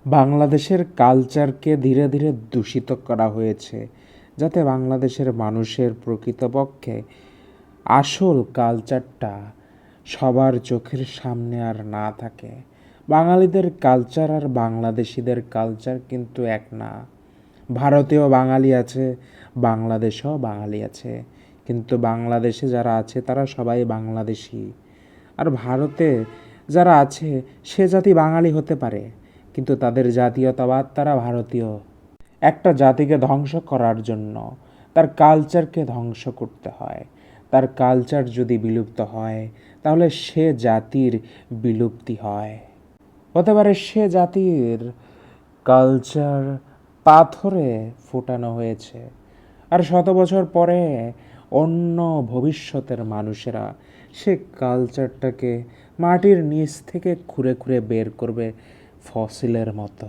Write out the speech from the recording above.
বাংলাদেশের কালচারকে ধীরে ধীরে দূষিত করা হয়েছে, যাতে বাংলাদেশের মানুষের প্রকৃতপক্ষে আসল কালচারটা সবার চোখের সামনে আর না থাকে। বাঙালিদের কালচার আর বাংলাদেশিদের কালচার কিন্তু এক না। ভারতেও বাঙালি আছে, বাংলাদেশেও বাঙালি আছে, কিন্তু বাংলাদেশে যারা আছে তারা সবাই বাংলাদেশি। আর ভারতে যারা আছে সে জাতি বাঙালি হতে পারে, কিন্তু তাদের জাতীয়তাবাদ তারা ভারতীয়। একটা জাতিকে ধ্বংস করার জন্য তার কালচারকে ধ্বংস করতে হয়। তার কালচার যদি বিলুপ্ত হয় তাহলে সে জাতির বিলুপ্তি হয়। হতে পারে সে জাতির কালচার পাথরে ফোটানো হয়েছে, আর শত বছর পরে অন্য ভবিষ্যতের মানুষেরা সে কালচারটাকে মাটির নিচ থেকে খুঁড়ে খুঁড়ে বের করবে ফসিলের মতো।